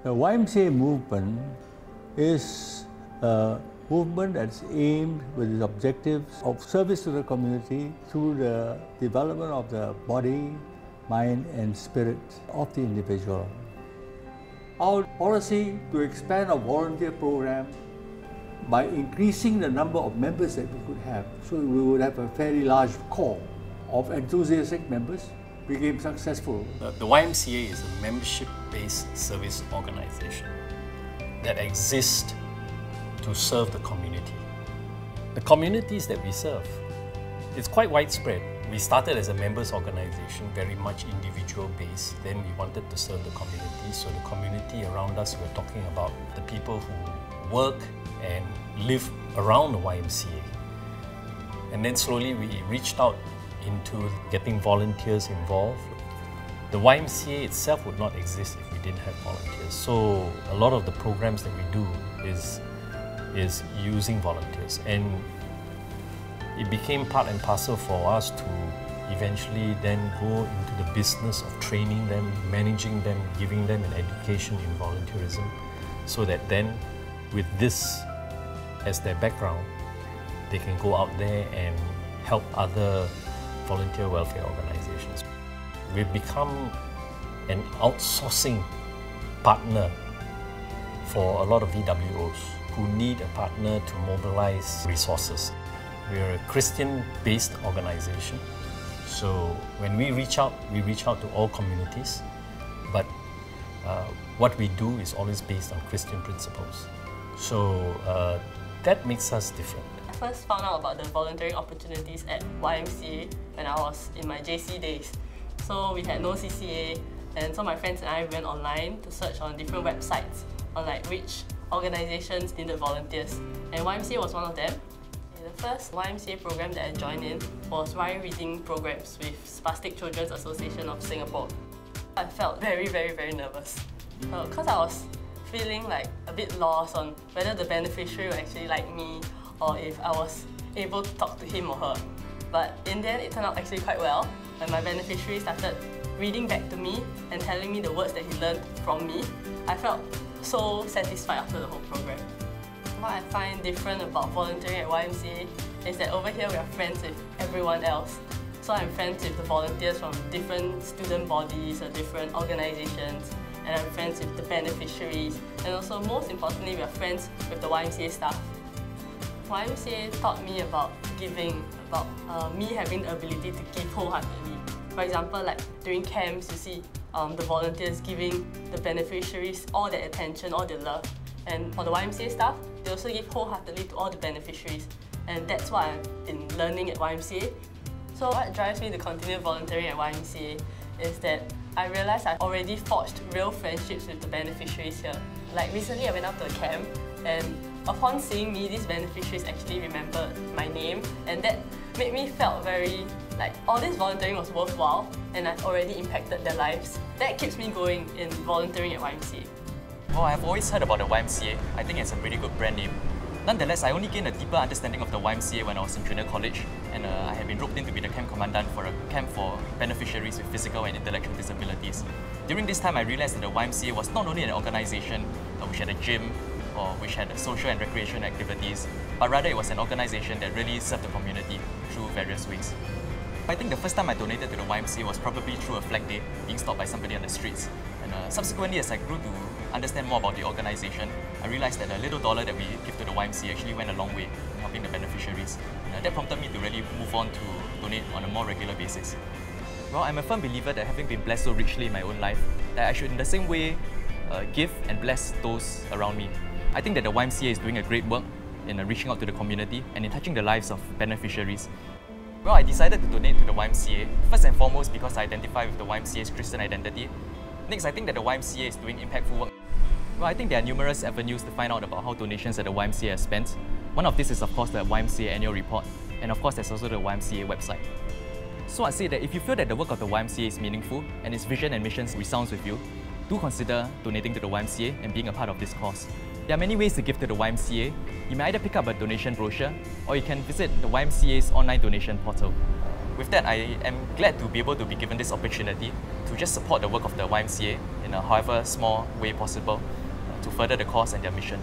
The YMCA movement is a movement that's aimed with its objectives of service to the community through the development of the body, mind and spirit of the individual. Our policy to expand our volunteer program by increasing the number of members that we could have, so we would have a fairly large core of enthusiastic members, became successful. The YMCA is a membership-based service organization that exists to serve the community. The communities that we serve, it's quite widespread. We started as a members organization, very much individual-based. Then we wanted to serve the community. So the community around us, we're talking about the people who work and live around the YMCA. And then slowly we reached out into getting volunteers involved. The YMCA itself would not exist if we didn't have volunteers. So a lot of the programs that we do is using volunteers. And it became part and parcel for us to eventually then go into the business of training them, managing them, giving them an education in volunteerism, so that then with this as their background, they can go out there and help other volunteer welfare organizations. We've become an outsourcing partner for a lot of VWOs who need a partner to mobilize resources. We're a Christian-based organization, so when we reach out to all communities, but what we do is always based on Christian principles. So that makes us different. I first found out about the volunteering opportunities at YMCA when I was in my JC days. So we had no CCA, and so my friends and I went online to search on different websites on like which organizations needed volunteers, and YMCA was one of them. The first YMCA program that I joined in was Rhyme Reading programs with Spastic Children's Association of Singapore. I felt very nervous because I was feeling like a bit lost on whether the beneficiary would actually like me or if I was able to talk to him or her. But in the end, it turned out actually quite well when my beneficiary started reading back to me and telling me the words that he learned from me. I felt so satisfied after the whole program. What I find different about volunteering at YMCA is that over here we are friends with everyone else. So I'm friends with the volunteers from different student bodies or different organizations, and I'm friends with the beneficiaries, and also most importantly we are friends with the YMCA staff. YMCA taught me about giving, about me having the ability to give wholeheartedly. For example, like during camps you see the volunteers giving the beneficiaries all their attention, all their love. And for the YMCA staff, they also give wholeheartedly to all the beneficiaries. And that's what I've been learning at YMCA. So what drives me to continue volunteering at YMCA is that I realized I've already forged real friendships with the beneficiaries here. Like recently I went out to a camp, and upon seeing me, these beneficiaries actually remembered my name, and that made me felt very like all this volunteering was worthwhile and I've already impacted their lives. That keeps me going in volunteering at YMCA. Well, I've always heard about the YMCA. I think it's a pretty good brand name. Nonetheless, I only gained a deeper understanding of the YMCA when I was in junior college, and I had been roped in to be the camp commandant for a camp for beneficiaries with physical and intellectual disabilities. During this time, I realized that the YMCA was not only an organization which had a gym or which had social and recreation activities, but rather it was an organization that really served the community through various ways. I think the first time I donated to the YMCA was probably through a flag day, being stopped by somebody on the streets. And subsequently, as I grew to understand more about the organization, I realized that a little dollar that we give to the YMCA actually went a long way in helping the beneficiaries. And that prompted me to really move on to donate on a more regular basis. Well, I'm a firm believer that having been blessed so richly in my own life, that I should in the same way give and bless those around me. I think that the YMCA is doing a great work in reaching out to the community and in touching the lives of beneficiaries. Well, I decided to donate to the YMCA, first and foremost because I identify with the YMCA's Christian identity. Next, I think that the YMCA is doing impactful work. Well, I think there are numerous avenues to find out about how donations at the YMCA are spent. One of this is of course the YMCA annual report, and of course there's also the YMCA website. So I'd say that if you feel that the work of the YMCA is meaningful and its vision and mission resounds with you, do consider donating to the YMCA and being a part of this cause. There are many ways to give to the YMCA. You may either pick up a donation brochure or you can visit the YMCA's online donation portal. with that, I am glad to be able to be given this opportunity to just support the work of the YMCA in a however small way possible to further the cause and their mission.